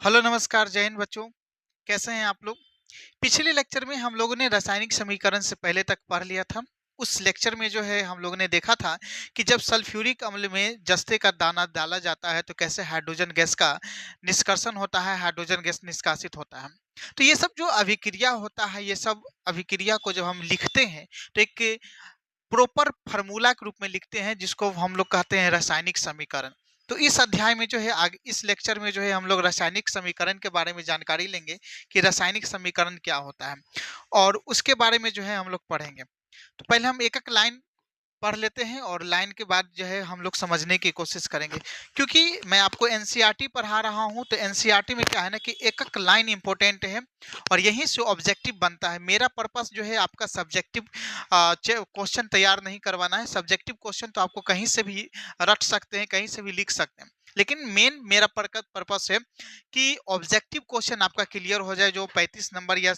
Hello नमस्कार जय हिंद बच्चों। कैसे हैं आप लोग? पिछले लेक्चर में हम लोगों ने रासायनिक समीकरण से पहले तक पढ़ लिया था। उस लेक्चर में जो है हम लोगों ने देखा था कि जब सल्फ्यूरिक अम्ल में जस्ते का दाना डाला जाता है तो कैसे हाइड्रोजन गैस का निष्कर्षण होता है, हाइड्रोजन गैस निष्कासित होता है। तो ये सब जो अभिक्रिया होता है, ये सब अभिक्रिया को जब हम लिखते हैं तो एक प्रॉपर फार्मूला के रूप में लिखते हैं जिसको हम लोग कहते हैं रासायनिक समीकरण। तो इस अध्याय में जो है आगे इस लेक्चर में जो है हम लोग रासायनिक समीकरण के बारे में जानकारी लेंगे कि रासायनिक समीकरण क्या होता है और उसके बारे में जो है हम लोग पढ़ेंगे। तो पहले हम एक एक लाइन पढ़ लेते हैं और लाइन के बाद जो है हम लोग समझने की कोशिश करेंगे, क्योंकि मैं आपको एनसीईआरटी पढ़ा रहा हूं तो एनसीईआरटी में क्या है ना कि एक एक लाइन इंपॉर्टेंट है और यहीं से ऑब्जेक्टिव बनता है। मेरा पर्पस जो है आपका सब्जेक्टिव क्वेश्चन तैयार नहीं करवाना है। सब्जेक्टिव क्वेश्चन तो आपको कहीं से भी रट सकते हैं, कहीं से भी लिख सकते हैं, लेकिन मेन मेरा पर्पस है कि ऑब्जेक्टिव क्वेश्चन आपका क्लियर हो जाए। जो 35 नंबर या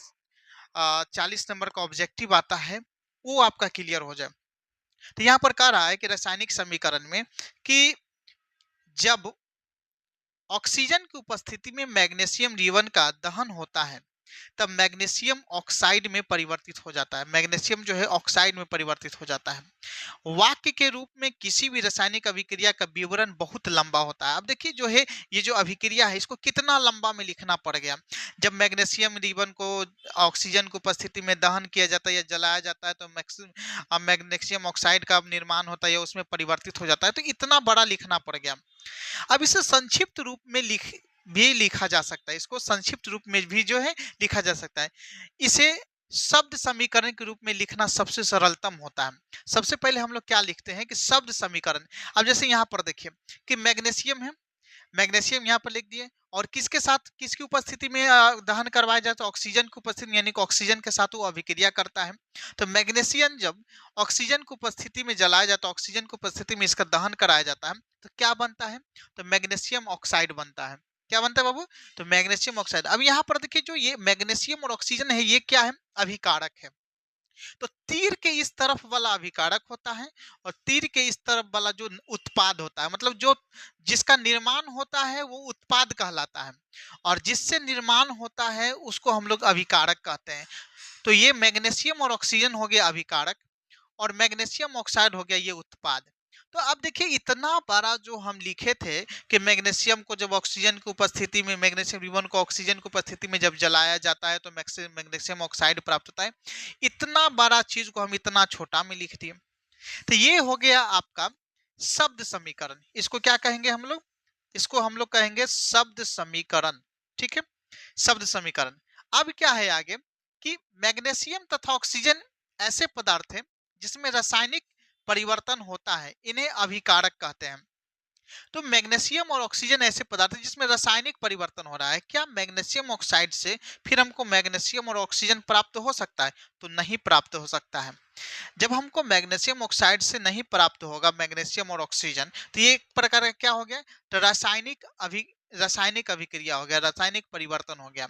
40 नंबर का ऑब्जेक्टिव आता है वो आपका क्लियर हो जाए। तो यहाँ पर कह रहा है कि रासायनिक समीकरण में कि जब ऑक्सीजन की उपस्थिति में मैग्नीशियम रिवन का दहन होता है तब मैग्नीशियम ऑक्साइड में परिवर्तित हो जाता है। मैग्नीशियम जो है ऑक्साइड में परिवर्तित हो जाता है। वाक्य के रूप में किसी भी रासायनिक अभिक्रिया का विवरण बहुत लंबा होता है। अब देखिए जो है ये जो अभिक्रिया है इसको कितना लंबा में लिखना पड़ गया। जब मैग्नीशियम रिबन को ऑक्सीजन की उपस्थिति में दहन किया जाता है या जलाया जाता है तो मैग्नीशियम ऑक्साइड का निर्माण होता है या उसमें परिवर्तित हो जाता है, तो इतना बड़ा लिखना पड़ गया। अब इसे संक्षिप्त रूप में लिखा जा सकता है। इसको संक्षिप्त रूप में भी जो है लिखा जा सकता है। इसे शब्द समीकरण के रूप में लिखना सबसे सरलतम होता है। सबसे पहले हम लोग क्या लिखते हैं कि शब्द समीकरण। अब जैसे यहाँ पर देखिए कि मैग्नीशियम है, मैग्नीशियम यहाँ पर लिख दिए और किसके साथ, किसकी उपस्थिति में दहन करवाया जाए तो ऑक्सीजन की उपस्थिति, यानी कि ऑक्सीजन के साथ वो अभिक्रिया करता है। तो मैग्नीशियम जब ऑक्सीजन की उपस्थिति में जलाया जाता है, ऑक्सीजन की उपस्थिति में इसका दहन कराया जाता है तो क्या बनता है, तो मैग्नीशियम ऑक्साइड बनता है। क्या बनता है बाबू, तो मैग्नीशियम ऑक्साइड। अब यहाँ पर देखिए जो ये मैग्नीशियम और ऑक्सीजन है ये क्या है, अभिकारक है। तो तीर के इस तरफ वाला अभिकारक होता है और तीर के इस तरफ वाला जो उत्पाद होता है, मतलब जो जिसका निर्माण होता है वो उत्पाद कहलाता है और जिससे निर्माण होता है उसको हम लोग अभिकारक कहते हैं। तो ये मैग्नीशियम और ऑक्सीजन हो गया अभिकारक और मैग्नीशियम ऑक्साइड हो गया ये उत्पाद। तो अब देखिए इतना बड़ा जो हम लिखे थे कि मैग्नीशियम को जब ऑक्सीजन की उपस्थिति में, मैग्नीशियम रिबन को ऑक्सीजन की उपस्थिति में जब जलाया जाता है तो मैग्नीशियम ऑक्साइड प्राप्त होता है। इतना बड़ा चीज को हम इतना छोटा में लिख दिए। तो ये हो गया आपका शब्द समीकरण। इसको क्या कहेंगे हम लोग, इसको हम लोग कहेंगे शब्द समीकरण। ठीक है, शब्द समीकरण। अब क्या है आगे कि मैग्नीशियम तथा ऑक्सीजन ऐसे पदार्थ हैं जिसमें रासायनिक परिवर्तन होता है, इन्हें अभिकारक कहते हैं। तो मैग्नीशियम और ऑक्सीजन ऐसे पदार्थ हैं जिसमें रासायनिक परिवर्तन हो रहा है। क्या मैग्नीशियम ऑक्साइड से फिर हमको मैग्नीशियम और ऑक्सीजन प्राप्त हो सकता है, तो नहीं प्राप्त हो सकता है। जब हमको मैग्नीशियम ऑक्साइड से नहीं प्राप्त होगा मैग्नीशियम और ऑक्सीजन, तो ये एक प्रकार का क्या हो गया, तो रासायनिक अभिक्रिया हो गया, रासायनिक परिवर्तन हो गया।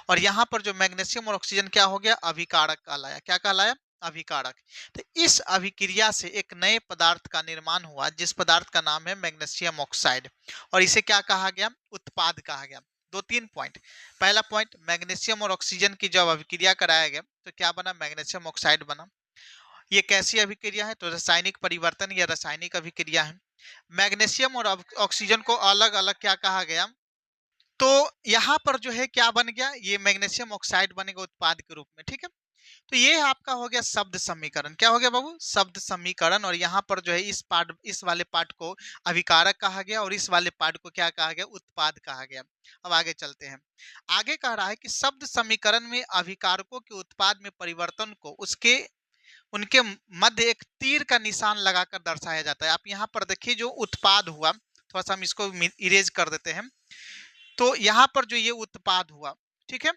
और यहाँ पर जो मैग्नीशियम और ऑक्सीजन क्या हो गया, अभिकारक कहलाया। क्या कहलाया, अभिकारक। तो इस अभिक्रिया से एक नए पदार्थ का निर्माण हुआ जिस पदार्थ का नाम है मैग्नीशियम ऑक्साइड और इसे क्या कहा गया, उत्पाद कहा गया। दो तीन पॉइंट। पहला पॉइंट, मैग्नीशियम और ऑक्सीजन की जब अभिक्रिया कराया गया तो क्या बना, मैग्नीशियम ऑक्साइड बना। ये कैसी अभिक्रिया है, तो रासायनिक परिवर्तन या रासायनिक अभिक्रिया है। मैग्नीशियम और ऑक्सीजन को अलग अलग क्या कहा गया, तो यहाँ पर जो है क्या बन गया, ये मैग्नीशियम ऑक्साइड बनेगा उत्पाद के रूप में। ठीक है, तो ये आपका हो गया शब्द समीकरण। क्या हो गया बाबू, शब्द समीकरण। और यहाँ पर जो है इस वाले पार्ट को अभिकारक कहा गया और इस वाले पार्ट को क्या कहा गया, उत्पाद कहा गया। अब आगे चलते हैं। आगे कह रहा है कि शब्द समीकरण में अभिकारकों के उत्पाद में परिवर्तन को उसके उनके मध्य एक तीर का निशान लगाकर दर्शाया जाता है। आप यहाँ पर देखिए जो उत्पाद हुआ, थोड़ा सा हम इसको इरेज कर देते हैं। तो यहाँ पर जो ये उत्पाद हुआ, ठीक है,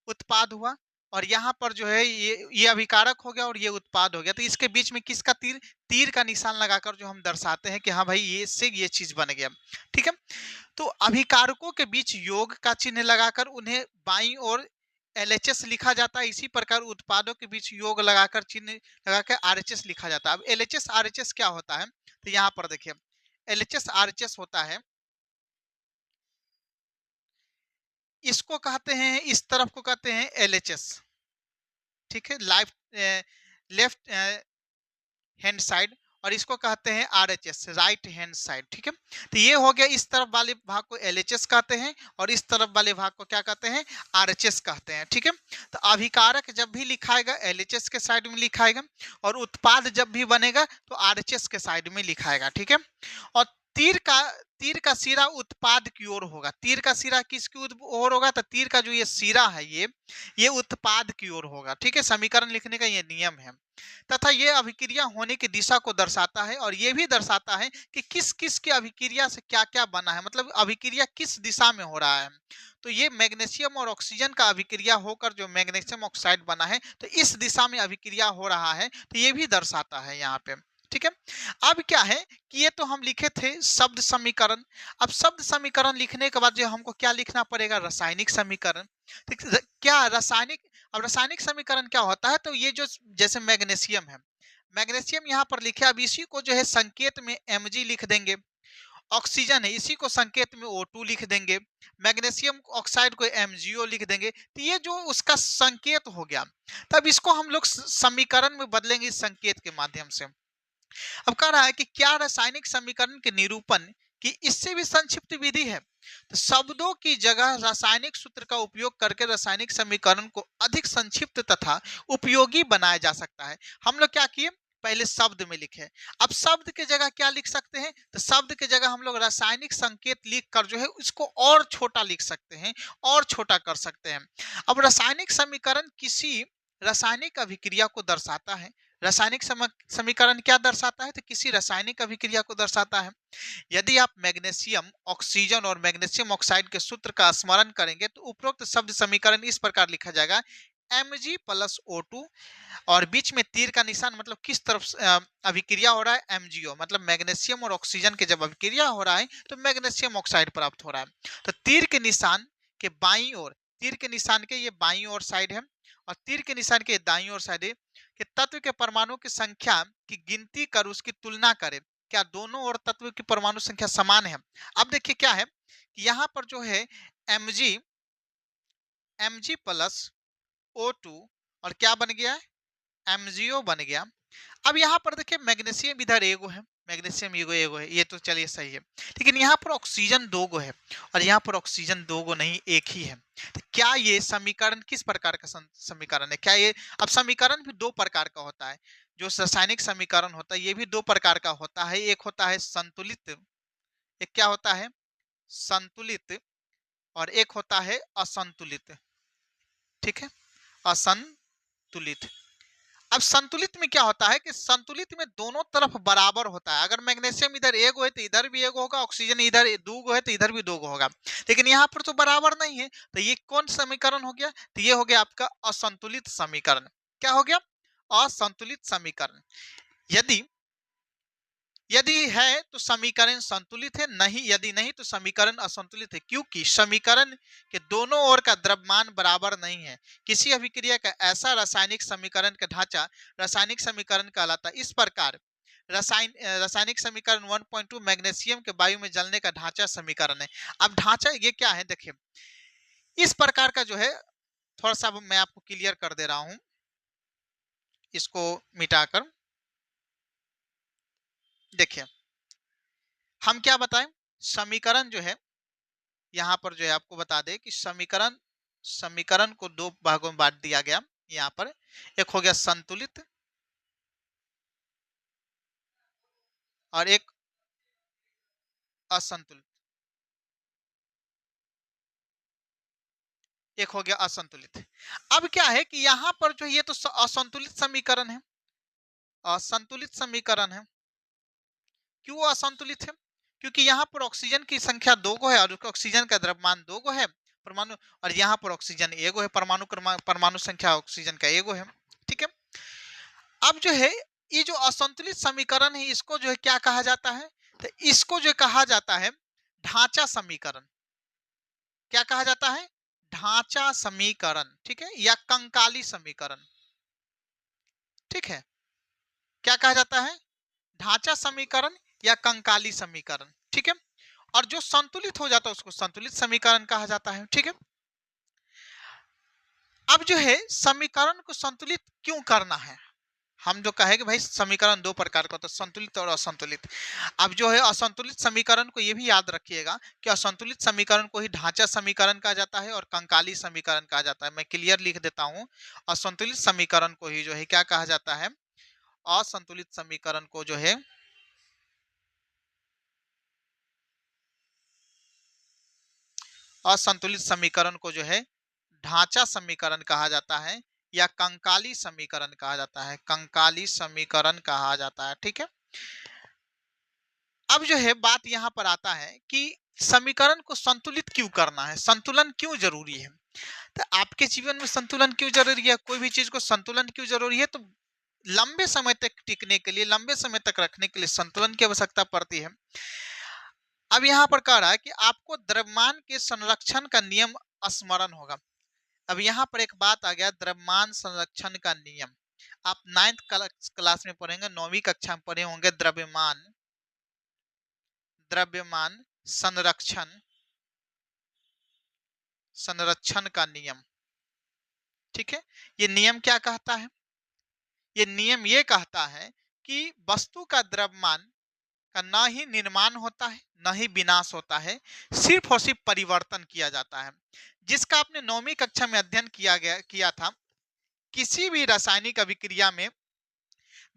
उत्पाद हुआ और यहाँ पर जो है ये अभिकारक हो गया और ये उत्पाद हो गया। तो इसके बीच में किसका तीर, तीर का निशान लगाकर जो हम दर्शाते हैं कि हाँ भाई ये से ये चीज बन गया। ठीक है, तो अभिकारकों के बीच योग का चिन्ह लगाकर उन्हें बाईं ओर LHS लिखा जाता है। इसी प्रकार उत्पादों के बीच योग लगाकर चिन्ह लगाकर RHS लिखा जाता है। अब LHS RHS क्या होता है, तो यहाँ पर देखिए LHS RHS होता है इसको कहते हैं, इस तरफ को कहते हैं एलएचएस, ठीक है, लेफ्ट हैंड साइड, और इसको कहते हैं आरएचएस, राइट हैंड साइड, ठीक है। तो ये हो गया, इस तरफ वाले भाग को एलएचएस कहते हैं और इस तरफ वाले भाग को क्या कहते हैं, आरएचएस कहते हैं, ठीक है। तो अभिकारक जब भी लिखाएगा एलएचएस के साइड में लिखाएगा, और उत्पाद जब भी बनेगा तो आरएचएस के साइड में लिखाएगा, ठीक है। और तीर का सिरा उत्पाद की ओर होगा। तीर का सिरा किसकी ओर होगा, तो तीर का जो ये सिरा है ये उत्पाद की ओर होगा, ठीक है। समीकरण लिखने का ये नियम है, तथा ये अभिक्रिया होने की दिशा को दर्शाता है, और ये भी दर्शाता है कि किस किस की अभिक्रिया से क्या क्या बना है, मतलब अभिक्रिया किस दिशा में हो रहा है। तो ये मैग्नीशियम और ऑक्सीजन का अभिक्रिया होकर जो मैग्नीशियम ऑक्साइड बना है, तो इस दिशा में अभिक्रिया हो रहा है, तो ये भी दर्शाता है यहाँ पे, ठीक है। अब क्या है कि ये तो हम लिखे थे शब्द समीकरण। अब शब्द समीकरण लिखने के बाद जो हमको क्या लिखना पड़ेगा, रासायनिक समीकरण। क्या रासायनिक, अब रासायनिक समीकरण क्या होता है, तो ये जो जैसे मैग्नीशियम है, मैग्नीशियम यहाँ पर लिखे, अब इसी को जो है संकेत में Mg लिख देंगे। ऑक्सीजन है, इसी को संकेत में O2 लिख देंगे। मैग्नीशियम ऑक्साइड को MgO लिख देंगे। तो ये जो उसका संकेत हो गया, तब इसको हम लोग समीकरण में बदलेंगे इस संकेत के माध्यम से। अब कह रहा है कि क्या रासायनिक समीकरण के निरूपण की इससे भी संक्षिप्त विधि है, तो शब्दों की जगह रासायनिक सूत्र का उपयोग करके रासायनिक समीकरण को अधिक संक्षिप्त तथा उपयोगी बनाया जा सकता है। हम लोग क्या किए, पहले शब्द में लिखे, अब शब्द के जगह क्या लिख सकते हैं, तो शब्द के जगह हम लोग रासायनिक संकेत लिख कर जो है इसको और छोटा लिख सकते हैं, और छोटा कर सकते हैं। अब रासायनिक समीकरण किसी रासायनिक अभिक्रिया को दर्शाता है। रासायनिक समीकरण क्या दर्शाता है, तो किसी रासायनिक अभिक्रिया को दर्शाता है। यदि आप मैग्नीशियम ऑक्सीजन और मैग्नीशियम ऑक्साइड के सूत्र का स्मरण करेंगे, तो उपरोक्त शब्द समीकरण इस प्रकार लिखा जाएगा, Mg+O2, और बीच में तीर का निशान, मतलब किस तरफ अभिक्रिया हो रहा है, MgO, मतलब मैग्नीशियम और ऑक्सीजन के जब अभिक्रिया हो रहा है तो मैग्नीशियम ऑक्साइड प्राप्त हो रहा है। तो तीर के निशान के बाईं ओर, तीर के निशान के ये बाईं ओर साइड है, और तीर के निशान के दाईं ओर साइड है कि तत्व के परमाणु की संख्या की गिनती कर उसकी तुलना करें, क्या दोनों ओर तत्व की परमाणु संख्या समान है। अब देखिए क्या है कि यहाँ पर जो है Mg+O2 और क्या बन गया है, MgO बन गया। अब यहाँ पर देखिए मैग्नीशियम इधर एगो है, मैग्नीशियम एगो एगो है, ये तो चलिए सही है, लेकिन यहाँ पर ऑक्सीजन दो गो है और यहाँ पर ऑक्सीजन दो गो नहीं, एक ही है। तो क्या ये समीकरण किस प्रकार का समीकरण है, क्या ये, अब समीकरण भी दो प्रकार का होता है, जो रासायनिक समीकरण होता है ये भी दो प्रकार का होता है। एक होता है संतुलित, एक क्या होता है, संतुलित, और एक होता है असंतुलित, ठीक है, असंतुलित। अब संतुलित में क्या होता है कि संतुलित में दोनों तरफ बराबर होता है। अगर मैग्नीशियम इधर एक है तो इधर भी एक होगा, ऑक्सीजन इधर दो गो है तो इधर भी दो गो होगा, लेकिन यहाँ पर तो बराबर नहीं है। तो ये कौन समीकरण हो गया, तो ये हो गया आपका असंतुलित समीकरण। क्या हो गया, असंतुलित समीकरण। यदि यदि है तो समीकरण संतुलित है, नहीं यदि नहीं तो समीकरण असंतुलित है, क्योंकि समीकरण के दोनों ओर का द्रव्यमान बराबर नहीं है। किसी अभिक्रिया का ऐसा रासायनिक समीकरण का ढांचा रासायनिक समीकरण कहलाता है। इस प्रकार रासायनिक समीकरण 1.2 मैग्नीशियम के वायु में जलने का ढांचा समीकरण है। अब ढांचा ये क्या है, देखिए इस प्रकार का जो है, थोड़ा सा मैं आपको क्लियर कर दे रहा हूं, इसको मिटाकर देखिए हम क्या बताएं, समीकरण जो है यहाँ पर जो है आपको बता दें कि समीकरण समीकरण को दो भागों में बांट दिया गया। यहाँ पर एक हो गया संतुलित और एक असंतुलित, एक हो गया असंतुलित। अब क्या है कि यहाँ पर जो ये तो असंतुलित समीकरण है, असंतुलित समीकरण है। क्यों असंतुलित है, क्योंकि यहाँ पर ऑक्सीजन की संख्या दो गो है और ऑक्सीजन का द्रव्यमान दो गो है परमाणु, और यहाँ पर ऑक्सीजन एगो है, परमाणु संख्या ऑक्सीजन का एगो है, ठीक है। अब जो है ये जो असंतुलित समीकरण है इसको जो है क्या कहा जाता है, तो इसको जो कहा जाता है ढांचा समीकरण। क्या कहा जाता है, ढांचा समीकरण, ठीक है, या कंकाली समीकरण, ठीक है। क्या कहा जाता है, ढांचा समीकरण या कंकाली समीकरण, ठीक है। और जो संतुलित हो जाता है उसको संतुलित समीकरण कहा जाता है, ठीक है। अब जो है समीकरण को संतुलित क्यों करना है? हम जो कहे कि भाई समीकरण दो प्रकार का होता है, संतुलित और असंतुलित। अब जो है असंतुलित समीकरण को ये भी याद रखिएगा कि असंतुलित समीकरण को ही ढांचा समीकरण कहा जाता है और कंकाली समीकरण कहा जाता है। मैं क्लियर लिख देता हूं, असंतुलित समीकरण को ही जो है क्या कहा जाता है? असंतुलित समीकरण को जो है असंतुलित समीकरण को जो है ढांचा समीकरण कहा जाता है या कंकाली समीकरण कहा जाता है, कंकाली समीकरण कहा जाता है। ठीक है, अब जो है बात यहां पर आता है कि समीकरण को संतुलित क्यों करना है, संतुलन क्यों जरूरी है। तो आपके जीवन में संतुलन क्यों जरूरी है, कोई भी चीज को संतुलन क्यों जरूरी है? तो लंबे समय तक टिकने के लिए, लंबे समय तक रखने के लिए संतुलन की आवश्यकता पड़ती है। अब यहाँ पर कह रहा है कि आपको द्रव्यमान के संरक्षण का नियम स्मरण होगा। अब यहाँ पर एक बात आ गया, द्रव्यमान संरक्षण का नियम। आप 9th क्लास में पढ़ेंगे, 9वीं कक्षा में पढ़े होंगे द्रव्यमान द्रव्यमान संरक्षण संरक्षण का नियम। ठीक है, ये नियम क्या कहता है? ये नियम ये कहता है कि वस्तु का द्रव्यमान का न ही निर्माण होता है न ही विनाश होता है, सिर्फ और सिर्फ परिवर्तन किया जाता है। जिसका आपने 9वीं कक्षा में अध्ययन किया था। किसी भी रासायनिक अभिक्रिया में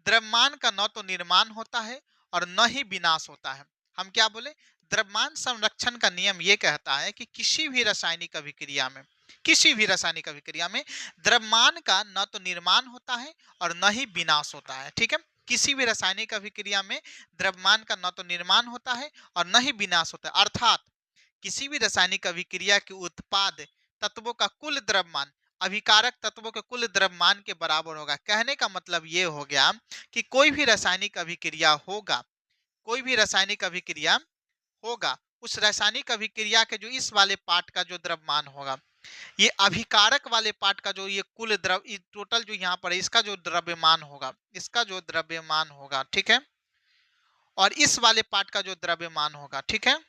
द्रव्यमान का न तो निर्माण होता है और न ही विनाश होता है। हम क्या बोले? द्रव्यमान संरक्षण का नियम यह कहता है कि किसी भी रासायनिक अभिक्रिया में, किसी भी रासायनिक अभिक्रिया में द्रव्यमान का न तो निर्माण होता है और न ही विनाश होता है। ठीक है, किसी भी रासायनिक अभिक्रिया में द्रव्यमान का न तो निर्माण होता है और न ही विनाश होता है। अर्थात किसी भी रासायनिक अभिक्रिया के उत्पाद तत्वों का कुल द्रव्यमान अभिकारक तत्वों के कुल द्रव्यमान के बराबर होगा। कहने का मतलब ये हो गया कि कोई भी रासायनिक अभिक्रिया होगा, कोई भी रासायनिक अभिक्रिया होगा, उस रासायनिक अभिक्रिया के जो इस वाले पार्ट का जो द्रव्यमान होगा, ये अभिकारक वाले पार्ट का जो ये कुल टोटल जो यहाँ पर है, इसका जो द्रव्यमान होगा, इसका जो द्रव्यमान होगा, ठीक है, और इस वाले पार्ट का जो द्रव्यमान होगा, ठीक है,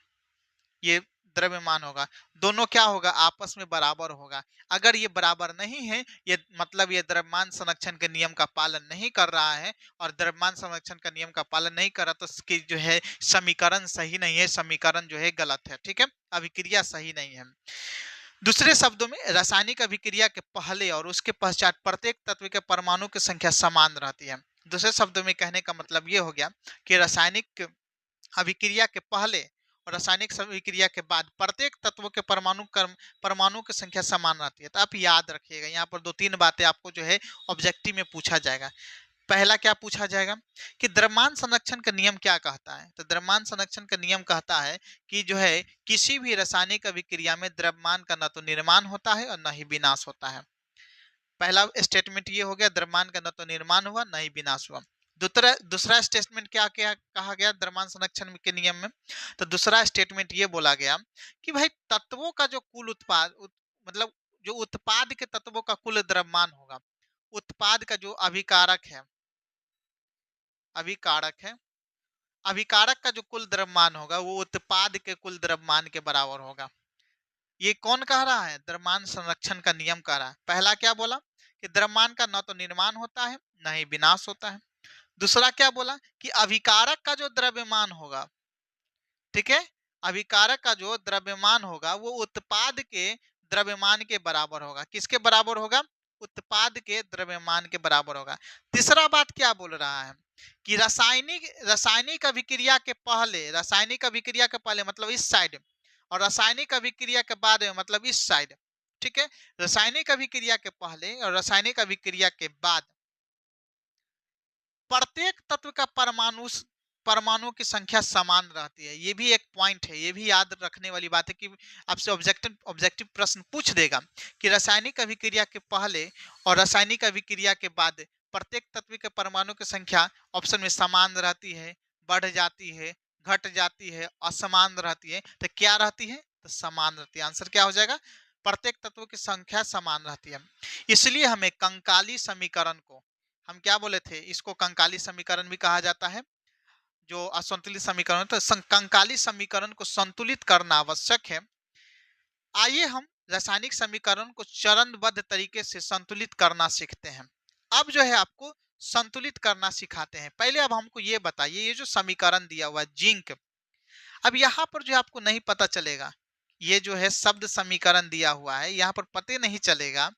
ये द्रव्यमान होगा, दोनों क्या होगा? आपस में बराबर होगा। अगर ये बराबर नहीं है, ये मतलब ये द्रव्यमान संरक्षण के नियम का पालन नहीं कर रहा है और द्रव्यमान संरक्षण का नियम का पालन नहीं कर रहा, तो इसकी जो है समीकरण सही नहीं है, समीकरण जो है गलत है। ठीक है, अभिक्रिया सही नहीं है। दूसरे शब्दों में रासायनिक अभिक्रिया के पहले और उसके पश्चात प्रत्येक तत्व के परमाणु की संख्या समान रहती है। दूसरे शब्दों में कहने का मतलब ये हो गया कि रासायनिक अभिक्रिया के पहले और रासायनिक अभिक्रिया के बाद प्रत्येक तत्वों के परमाणु की संख्या समान रहती है। तो आप याद रखिएगा, यहाँ पर दो तीन बातें आपको जो है ऑब्जेक्टिव में पूछा जाएगा। पहला क्या पूछा जाएगा कि द्रव्यमान संरक्षण का नियम क्या कहता है? तो द्रव्यमान संरक्षण का नियम कहता है कि जो है किसी भी रासायनिक अभिक्रिया में द्रव्यमान का न तो निर्माण होता है और न ही विनाश होता है। पहला स्टेटमेंट ये हो गया, द्रव्यमान का न तो निर्माण हुआ न ही विनाश हुआ। दूसरा स्टेटमेंट क्या क्या कहा गया द्रव्यमान संरक्षण के नियम में? तो दूसरा स्टेटमेंट ये बोला गया कि भाई तत्वों का जो कुल मतलब जो उत्पाद के तत्वों का कुल द्रव्यमान होगा, उत्पाद का जो अभिकारक है, अभिकारक का जो कुल द्रव्यमान होगा वो उत्पाद के कुल द्रव्यमान के बराबर होगा। ये कौन कह रहा है? द्रव्यमान संरक्षण का नियम कह रहा है। पहला क्या बोला कि द्रव्यमान का न तो निर्माण होता है न ही विनाश होता है। दूसरा क्या बोला कि अभिकारक का जो द्रव्यमान होगा, ठीक है, अभिकारक का जो द्रव्यमान होगा वो उत्पाद के द्रव्यमान के बराबर होगा। किसके बराबर होगा? उत्पाद के द्रव्यमान के बराबर होगा। तीसरा बात क्या बोल रहा है कि रासायनिक अभिक्रिया के पहले, रासायनिक अभिक्रिया के पहले मतलब इस साइड, और रासायनिक अभिक्रिया के बाद मतलब इस साइड। ठीक है, रासायनिक अभिक्रिया के पहले और रासायनिक अभिक्रिया के बाद प्रत्येक तत्व का परमाणु की संख्या समान रहती है। ये भी एक पॉइंट है, ये भी याद रखने वाली बात है कि आपसे ऑब्जेक्टिव प्रश्न पूछ देगा कि रासायनिक अभिक्रिया के पहले और रासायनिक अभिक्रिया के बाद प्रत्येक तत्व के परमाणु की संख्या ऑप्शन में समान रहती है, बढ़ जाती है, घट जाती है, असमान रहती है। तो क्या रहती है? तो समान रहती है। आंसर क्या हो जाएगा? प्रत्येक तत्व की संख्या समान रहती है। इसलिए हमें कंकाली समीकरण को, हम क्या बोले थे, इसको कंकाली समीकरण भी कहा जाता है, जो असंतुलित समीकरण। तो कंकाली समीकरण को संतुलित करना आवश्यक है। आइए हम रासायनिक समीकरण को चरणबद्ध तरीके से संतुलित करना सीखते हैं। अब जो है आपको संतुलित करना सिखाते हैं। पहले अब हमको ये बताइए, ये जो समीकरण दिया हुआ है जिंक, अब यहाँ पर जो आपको नहीं पता चलेगा, ये जो है शब्द समीकरण दिया हुआ है, यहाँ पर पते नहीं चलेगा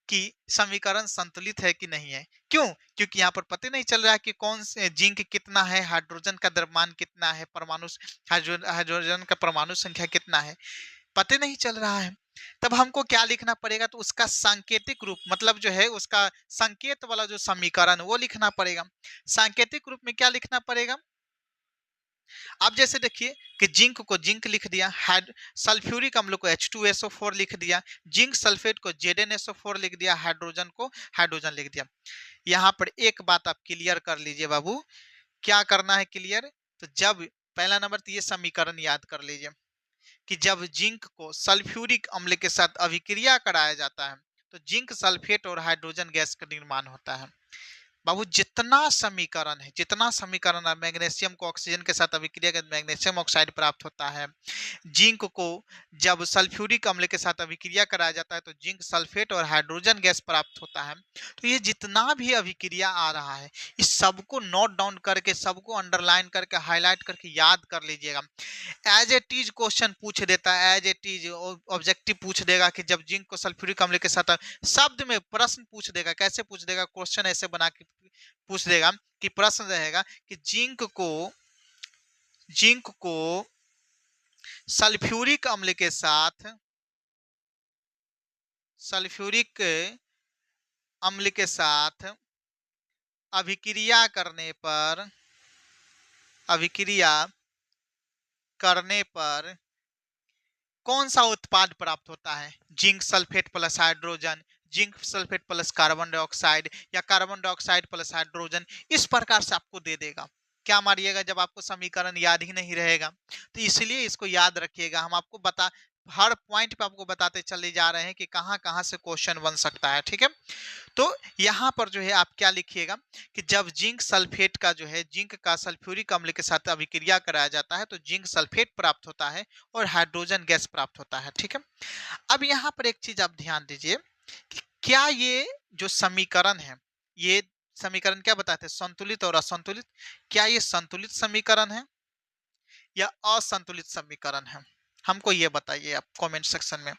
कि समीकरण संतुलित है कि नहीं है। क्यों? क्योंकि यहाँ पर पता नहीं चल रहा है कि कौन से जिंक कितना है, हाइड्रोजन का द्रव्यमान कितना है, परमाणु हाइड्रोजन का परमाणु संख्या कितना है, पता नहीं चल रहा है। तब हमको क्या लिखना पड़ेगा, तो उसका सांकेतिक रूप, मतलब जो है उसका संकेत वाला जो समीकरण वो लिखना पड़ेगा। सांकेतिक रूप में क्या लिखना पड़ेगा, आप जैसे देखिए कि जिंक को जिंक लिख दिया, सल्फ्यूरिक अम्ल को H2SO4 लिख दिया, जिंक सल्फेट को ZnSO4 लिख दिया, हाइड्रोजन को हाइड्रोजन लिख दिया। यहाँ पर एक बात आप क्लियर कर लीजिए बाबू, क्या करना है क्लियर, तो जब पहला नंबर तो ये समीकरण याद कर लीजिए कि जब जिंक को सल्फ्यूरिक अम्ल के साथ अभिक्रिया कराया जाता है तो जिंक सल्फेट और हाइड्रोजन गैस का निर्माण होता है। बाबू जितना समीकरण है, मैग्नीशियम को ऑक्सीजन के साथ अभिक्रिया के मैग्नीशियम ऑक्साइड प्राप्त होता है, जिंक को जब सल्फ्यूरिक अम्ल के साथ अभिक्रिया कराया जाता है तो जिंक सल्फेट और हाइड्रोजन गैस प्राप्त होता है। तो ये जितना भी अभिक्रिया आ रहा है इस सबको नोट डाउन करके, सबको अंडरलाइन करके, हाईलाइट करके याद कर लीजिएगा। एज ए टीज क्वेश्चन पूछ देता है, एज ए टीज ऑब्जेक्टिव पूछ देगा कि जब जिंक को सल्फ्यूरिक अम्ल के साथ शब्द में प्रश्न पूछ देगा। कैसे पूछ देगा, क्वेश्चन ऐसे बना के पूछ देगा कि प्रश्न रहेगा कि जिंक को सल्फ्यूरिक अम्ल के साथ सल्फ्यूरिक अम्ल के साथ अभिक्रिया करने पर कौन सा उत्पाद प्राप्त होता है, zinc sulphate plus hydrogen, zinc sulphate plus carbon dioxide या कार्बन डाइऑक्साइड प्लस हाइड्रोजन। इस प्रकार से आपको दे देगा। क्या मारिएगा, जब आपको समीकरण याद ही नहीं रहेगा, तो इसलिए इसको याद रखिएगा। हम आपको हर पॉइंट पे आपको बताते चले जा रहे हैं कि कहां कहां से क्वेश्चन बन सकता है। ठीक है, तो यहाँ पर जो है आप क्या लिखिएगा कि जब जिंक सल्फेट का जो है, जिंक का सल्फ्यूरिक अम्ल के साथ अभिक्रिया कराया जाता है तो जिंक सल्फेट प्राप्त होता है और हाइड्रोजन गैस प्राप्त होता है। ठीक है, अब यहाँ पर एक चीज आप ध्यान दीजिए कि क्या ये जो समीकरण है, ये समीकरण क्या बताते हैं, संतुलित और असंतुलित। क्या ये संतुलित समीकरण है या असंतुलित समीकरण है, हमको ये बताइए आप कमेंट सेक्शन में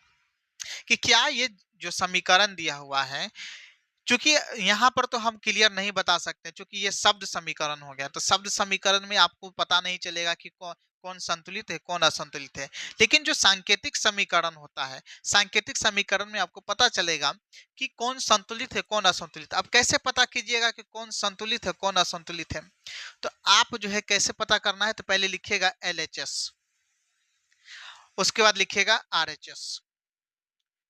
कि क्या ये जो समीकरण दिया हुआ है, क्योंकि यहाँ पर तो हम क्लियर नहीं बता सकते, क्योंकि ये शब्द समीकरण हो गया, तो शब्द समीकरण में आपको पता नहीं चलेगा कि कौन संतुलित है कौन असंतुलित है। लेकिन जो सांकेतिक समीकरण होता है, सांकेतिक समीकरण में आपको पता चलेगा कि कौन संतुलित है कौन असंतुलित। अब कैसे पता कीजिएगा कि कौन संतुलित है कौन असंतुलित है, तो आप जो है कैसे पता करना है, तो पहले लिखिएगा LHS, उसके बाद लिखिएगा RHS,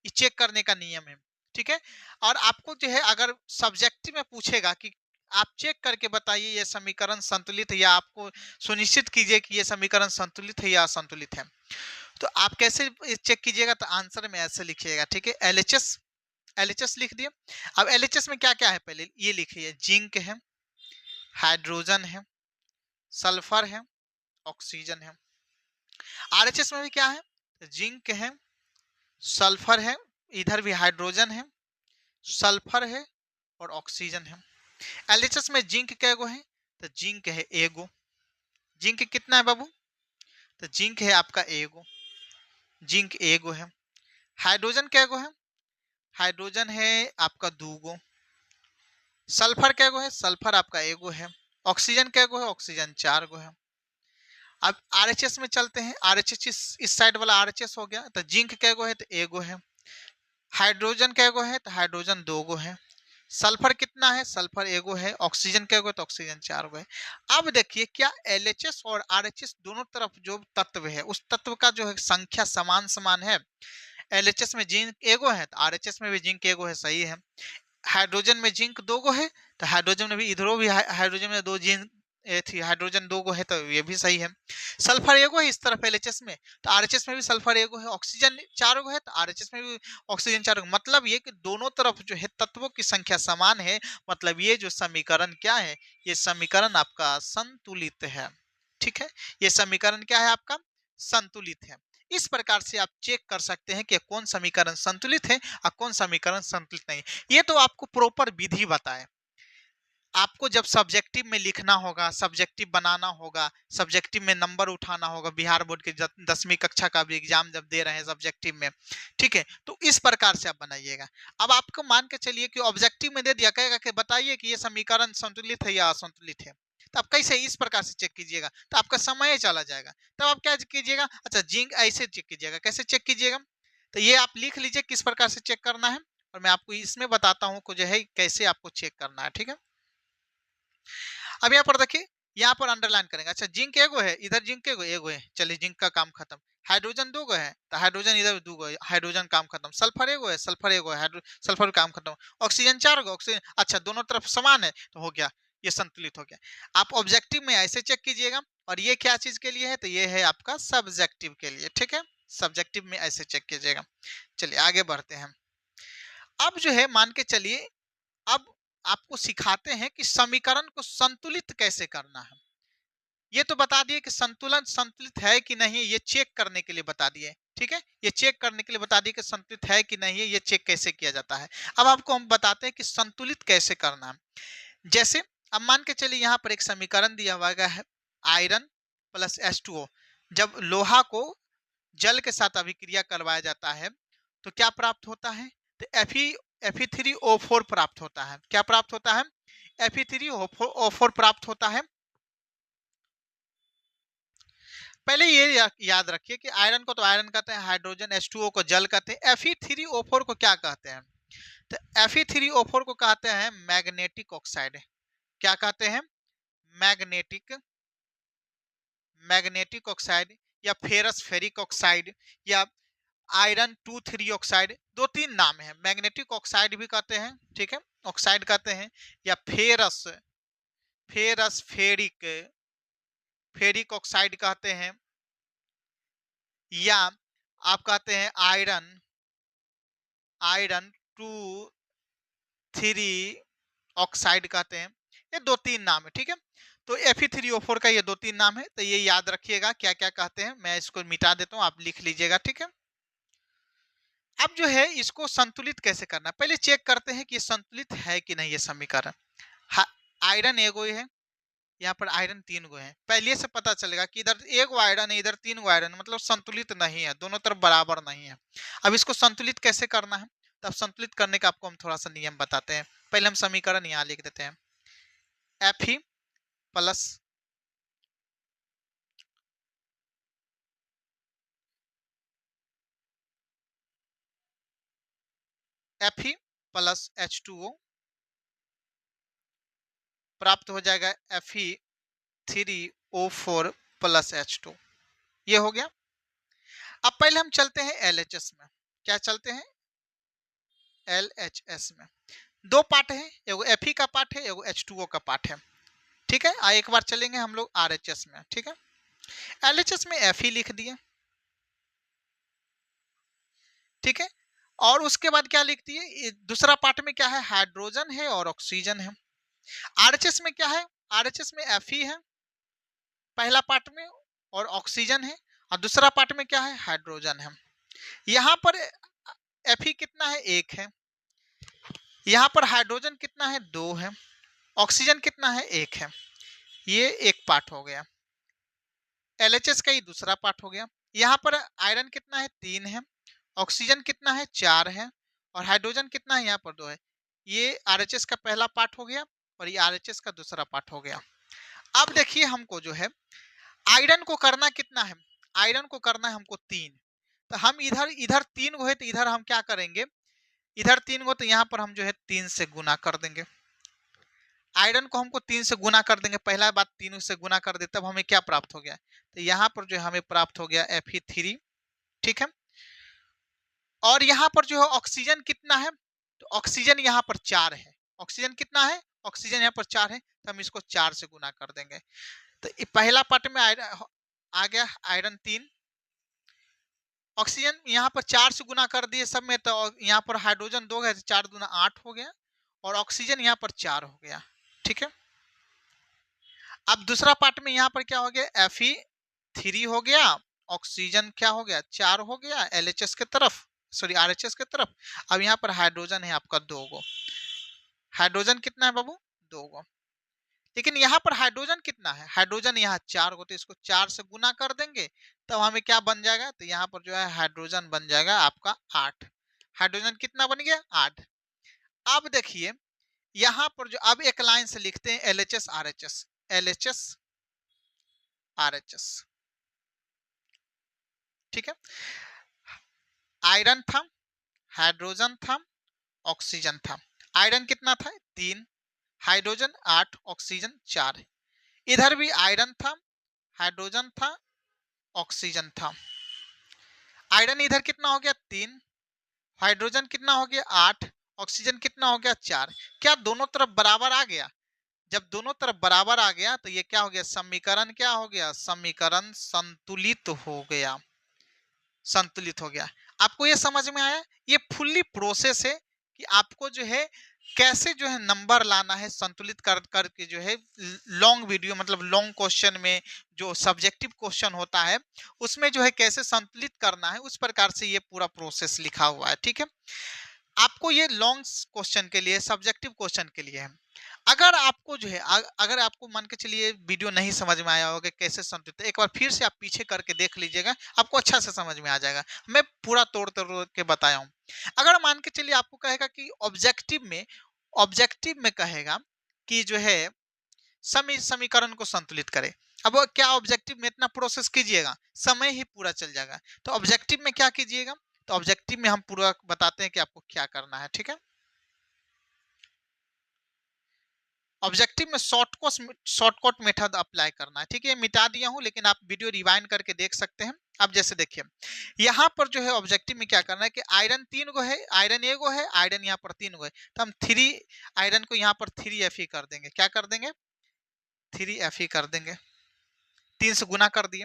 ये चेक करने का नियम है। ठीक है, और आपको जो है अगर सब्जेक्टिव में पूछेगा कि आप चेक करके बताइए ये समीकरण संतुलित है, या आपको सुनिश्चित कीजिए कि ये समीकरण संतुलित है या असंतुलित है, तो आप कैसे चेक कीजिएगा, तो आंसर में ऐसे लिखिएगा। ठीक है, एलएचएस लिख दिए। अब एलएचएस में क्या क्या है, पहले ये लिखिए, जिंक है, हाइड्रोजन है, सल्फर है, ऑक्सीजन है। आरएचएस में भी क्या है, जिंक है, सल्फर है, इधर भी हाइड्रोजन है, सल्फर है और ऑक्सीजन है। एलएचएस में जिंक कैगो है, तो जिंक है एगो। जिंक कितना है बाबू, तो जिंक है आपका एगो, जिंक एगो है। हाइड्रोजन कैगो है, हाइड्रोजन है आपका दूगो। सल्फर कैगो है, सल्फर आपका एगो है। ऑक्सीजन कैगो है, ऑक्सीजन 4 गो है। अब आरएचएस में चलते हैं, आरएचएस इस साइड वाला आरएचएस हो गया, तो जिंक कैगो है, तो एगो है। हाइड्रोजन कैगो है, तो हाइड्रोजन 2 गो है। सल्फर कितना है, सल्फर एगो है। ऑक्सीजन क्या है, तो ऑक्सीजन 4 गो है। अब देखिए क्या एलएचएस और आरएचएस दोनों तरफ जो तत्व है उस तत्व का जो है संख्या समान समान है। एलएचएस में जिंक एगो है, तो आरएचएस में भी जिंक एगो है, सही है। हाइड्रोजन में जिंक 2 गो है, तो हाइड्रोजन में भी इधरों भी हाइड्रोजन में 2 जिंक थी, हाइड्रोजन 2 गो है, तो ये भी सही है। सल्फर एगो है इस तरफ एलएचएस में, तो आरएचएस में भी सल्फर एगो है। ऑक्सीजन 4 गो है, तो आरएचएस में भी ऑक्सीजन 4 गो। मतलब ये कि दोनों तरफ जो है तत्वों की संख्या समान है। मतलब ये जो समीकरण क्या है, ये समीकरण आपका संतुलित है। ठीक है, ये समीकरण क्या है आपका, संतुलित है। इस प्रकार से आप चेक कर सकते हैं कि कौन समीकरण संतुलित है और कौन समीकरण संतुलित नहीं। ये तो आपको प्रॉपर विधि बताए। आपको जब सब्जेक्टिव में लिखना होगा, सब्जेक्टिव बनाना होगा, सब्जेक्टिव में नंबर उठाना होगा, बिहार बोर्ड के 10वीं कक्षा का भी एग्जाम जब दे रहे हैं सब्जेक्टिव में, ठीक है, तो इस प्रकार से आप बनाइएगा। अब आपको मान के चलिए कि ऑब्जेक्टिव में दे दिया, कहेगा कि बताइए कि ये समीकरण संतुलित है या असंतुलित है, तो आप कैसे इस प्रकार से चेक कीजिएगा, तो आपका समय चला जाएगा। तब आप क्या कीजिएगा, अच्छा जिंक ऐसे चेक कीजिएगा। कैसे चेक कीजिएगा, तो ये आप लिख लीजिए किस प्रकार से चेक करना है, और मैं आपको इसमें बताता हूँ जो है कैसे आपको चेक करना है, ठीक है। अब यहाँ पर देखिए, यहाँ पर अंडरलाइन करेंगे। अच्छा जिंक एगो है, इधर जिंक एगो है, चलिए जिंक का काम खत्म। हाइड्रोजन दो गो है, तो हाइड्रोजन इधर दो गो है, हाइड्रोजन काम खत्म। सल्फर एगो है, सल्फर एगो है, सल्फर काम खत्म। ऑक्सीजन चार गो, ऑक्सीजन, अच्छा दोनों तरफ समान है तो हो गया, ये संतुलित हो गया। आप ऑब्जेक्टिव में ऐसे चेक कीजिएगा, और ये क्या चीज के लिए है, तो ये है आपका सब्जेक्टिव के लिए, ठीक है। सब्जेक्टिव में ऐसे चेक कीजिएगा। चलिए आगे बढ़ते हैं। अब जो है मान के चलिए, अब आपको सिखाते हैं कि समीकरण को संतुलित कैसे करना है। ये तो बता दिए कि संतुलन संतुलित है कि नहीं, ये चेक करने के लिए बता दिए, ठीक है। ये चेक करने के लिए बता दिए कि संतुलित है कि नहीं है, ये चेक कैसे किया जाता है। अब आपको हम बताते हैं कि संतुलित कैसे करना है। जैसे अब मान के चलिए यहाँ पर एक समीकरण दिया हुआ है, आयरन प्लस H2O। जब लोहा को जल के साथ अभिक्रिया करवाया जाता है तो क्या प्राप्त होता है, तो Fe3O4 प्राप्त होता है। क्या प्राप्त होता है, Fe3O4 प्राप्त होता है। पहले ये याद रखिए कि आयरन को तो आयरन कहते हैं, हाइड्रोजन H2O को जल कहते हैं, Fe3O4 को क्या कहते हैं, तो Fe3O4 को कहते हैं मैग्नेटिक ऑक्साइड। क्या कहते हैं, मैग्नेटिक मैग्नेटिक ऑक्साइड, या फेरस फेरिक ऑक्साइड, या आयरन 2,3 ऑक्साइड, दो तीन नाम है। मैग्नेटिक ऑक्साइड भी कहते हैं, ठीक है, ऑक्साइड कहते हैं, या ferrous ferrous ferric ferric oxide कहते हैं, या आप कहते हैं आयरन आयरन 2,3 ऑक्साइड कहते हैं। ये दो तीन नाम है, ठीक है। तो Fe3O4 का ये दो तीन नाम है, तो ये याद रखिएगा क्या क्या कहते हैं। मैं इसको मिटा देता हूँ, आप लिख लीजिएगा, ठीक है। अब जो है इसको संतुलित कैसे करना है, पहले चेक करते हैं कि ये संतुलित है कि नहीं ये समीकरण। आयरन एगो है, यहाँ पर आयरन तीन गो है, पहले से पता चलेगा कि इधर एक आयरन है, इधर तीन गो आयरन, मतलब संतुलित नहीं है, दोनों तरफ बराबर नहीं है। अब इसको संतुलित कैसे करना है, तब संतुलित करने का आपको हम थोड़ा सा नियम बताते हैं। पहले हम समीकरण यहाँ लिख देते हैं, Fe plus Fe plus H2O प्राप्त हो जाएगा Fe3O4 प्लस H2। ये हो गया। अब पहले हम चलते हैं LHS में। क्या चलते हैं, LHS में दो पार्ट है, एगो Fe का पार्ट है, एगो H2O का पार्ट है, ठीक है। एक बार चलेंगे हम लोग RHS में, ठीक है। LHS में Fe लिख दिए, ठीक है। और उसके बाद क्या लिख दिए, दूसरा पार्ट में क्या है, हाइड्रोजन है और ऑक्सीजन है। RHS में क्या है, RHS में Fe है पहला पार्ट में, और ऑक्सीजन है, और दूसरा पार्ट में क्या है, हाइड्रोजन है। यहाँ पर Fe कितना है, एक है। यहाँ पर हाइड्रोजन कितना है, दो है। ऑक्सीजन कितना है, एक है। ये एक पार्ट हो गया। LHS का ये दूसरा पार्ट हो गया। यहाँ पर आयरन कितना है, तीन है। ऑक्सीजन कितना है, चार है। और हाइड्रोजन कितना है, यहाँ पर दो है। ये RHS का पहला पार्ट हो गया, और ये RHS का दूसरा पार्ट हो गया। अब देखिए हमको जो है आयरन को करना कितना है, आयरन को करना है हमको तीन। तो हम इधर इधर तीन गो है, तो इधर हम क्या करेंगे, इधर तीन गो, तो यहाँ पर हम जो है तीन से गुना कर देंगे। आयरन को हमको तीन से गुना कर देंगे, पहला बात तीन से गुना कर दे, तब हमें क्या प्राप्त हो गया, तो यहाँ पर जो हमें प्राप्त हो गया Fe3, ठीक है। और यहाँ पर जो है ऑक्सीजन कितना है, तो ऑक्सीजन यहाँ पर चार है। ऑक्सीजन कितना है, ऑक्सीजन यहाँ पर चार है, तो हम इसको चार से गुना कर देंगे। तो पहला पार्ट में आयरन आ गया, आयरन तीन। ऑक्सीजन यहाँ पर चार से गुना कर दिए सब में, तो यहाँ पर हाइड्रोजन दो है, चार दूना आठ हो गया, और ऑक्सीजन यहाँ पर चार हो गया, ठीक है। अब दूसरा पार्ट में यहाँ पर क्या हो गया, Fe3 हो गया, ऑक्सीजन क्या हो गया 4 हो गया LHS के तरफ, सॉरी RHS के तरफ। अब यहाँ पर हाइड्रोजन है आपका 2 गो। हाइड्रोजन कितना है बाबू 2 गो। लेकिन यहाँ पर हाइड्रोजन कितना है, हाइड्रोजन यहाँ 4 गो, तो इसको 4 से गुना कर देंगे तब हमें क्या बन जाएगा, तो यहाँ पर जो है हाइड्रोजन बन जाएगा आपका 8। हाइड्रोजन कितना बन गया 8। अब देखिए यहाँ पर जो अब एक लाइन से लिखते हैं LHS RHS, LHS RHS, ठीक है। आयरन था, हाइड्रोजन था, ऑक्सीजन था। आयरन कितना था 3, हाइड्रोजन 8, ऑक्सीजन 4। इधर भी आयरन था, हाइड्रोजन था, ऑक्सीजन था। आयरन इधर कितना हो गया 3, हाइड्रोजन कितना हो गया 8, ऑक्सीजन कितना हो गया 4। क्या दोनों तरफ बराबर आ गया? जब दोनों तरफ बराबर आ गया तो ये क्या हो गया, समीकरण क्या हो गया, समीकरण संतुलित हो गया, संतुलित हो गया। आपको ये समझ में आया? ये फुल्ली प्रोसेस है कि आपको जो है कैसे जो है नंबर लाना है संतुलित कर करके जो है लॉन्ग वीडियो मतलब लॉन्ग क्वेश्चन में जो सब्जेक्टिव क्वेश्चन होता है उसमें जो है कैसे संतुलित करना है, उस प्रकार से ये पूरा प्रोसेस लिखा हुआ है, ठीक है। आपको ये लॉन्ग क्वेश्चन के लिए सब्जेक्टिव क्वेश्चन के लिए है। अगर आपको जो है अगर आपको मान के चलिए वीडियो नहीं समझ में आया होगा कैसे संतुलित, तो एक बार फिर से आप पीछे करके देख लीजिएगा, आपको अच्छा से समझ में आ जाएगा। मैं पूरा तोड़ के बताया हूँ। अगर मान के चलिए आपको कहेगा कि ऑब्जेक्टिव में कहेगा कि जो है समीकरण को संतुलित करे। अब वो क्या ऑब्जेक्टिव में इतना प्रोसेस कीजिएगा, समय ही पूरा चल जाएगा। तो ऑब्जेक्टिव में क्या कीजिएगा, तो ऑब्जेक्टिव में हम पूरा बताते हैं कि आपको क्या करना है, ठीक है। ऑब्जेक्टिव में शॉर्टकट मेथड अप्लाई करना है, ठीक है। मिटा दिया हूं लेकिन आप वीडियो रिवाइंड करके देख सकते हैं। अब जैसे देखिए यहाँ पर जो है ऑब्जेक्टिव में क्या करना है कि आयरन 3 गो है, आयरन एगो है, आयरन यहाँ पर 3 गो है, तो हम 3 आयरन को यहाँ पर 3Fe कर देंगे। क्या कर देंगे 3Fe कर देंगे, 3 से गुना कर दिए।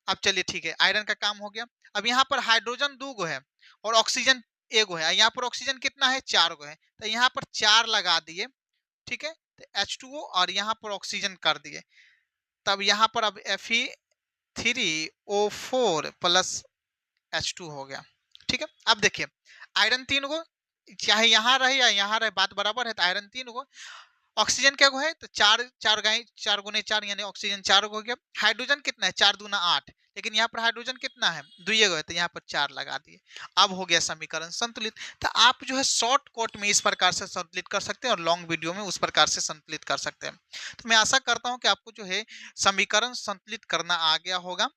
अब चलिए ठीक है, आयरन का काम हो गया। अब यहाँ पर हाइड्रोजन 2 गो है और ऑक्सीजन एगो है, यहाँ पर ऑक्सीजन कितना है 4 गो है, तो यहाँ पर 4 लगा दिए, ठीक है। तो H2O और यहाँ पर ऑक्सीजन कर दिए, तब यहाँ पर अब Fe3O4 प्लस H2 हो गया, ठीक है। अब देखिए आयरन 3 गो, चाहे यहाँ रहे या यहाँ रहे बात बराबर है, तो आयरन 3 गो, ऑक्सीजन क्या गो है, तो 4 गुने 4 यानी ऑक्सीजन 4 गो हो गया। हाइड्रोजन कितना है 4 दूना 8, लेकिन यहाँ पर हाइड्रोजन कितना है 2 गो है, तो यहाँ पर 4 लगा दिए। अब हो गया समीकरण संतुलित। तो आप जो है शॉर्टकट में इस प्रकार से संतुलित कर सकते हैं और लॉन्ग वीडियो में उस प्रकार से संतुलित कर सकते हैं। तो मैं आशा करता हूँ कि आपको जो है समीकरण संतुलित करना आ गया होगा।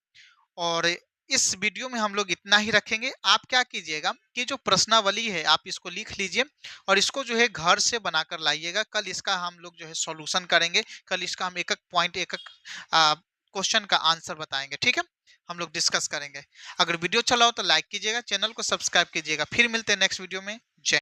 और इस वीडियो में हम लोग इतना ही रखेंगे। आप क्या कीजिएगा कि जो प्रश्नावली है आप इसको लिख लीजिए और इसको जो है घर से बनाकर लाइएगा। कल इसका हम लोग जो है सॉल्यूशन करेंगे, कल इसका हम एक एक पॉइंट एक एक क्वेश्चन का आंसर बताएंगे, ठीक है। हम लोग डिस्कस करेंगे। अगर वीडियो अच्छा लगा तो लाइक कीजिएगा, चैनल को सब्सक्राइब कीजिएगा। फिर मिलते हैं नेक्स्ट वीडियो में। जय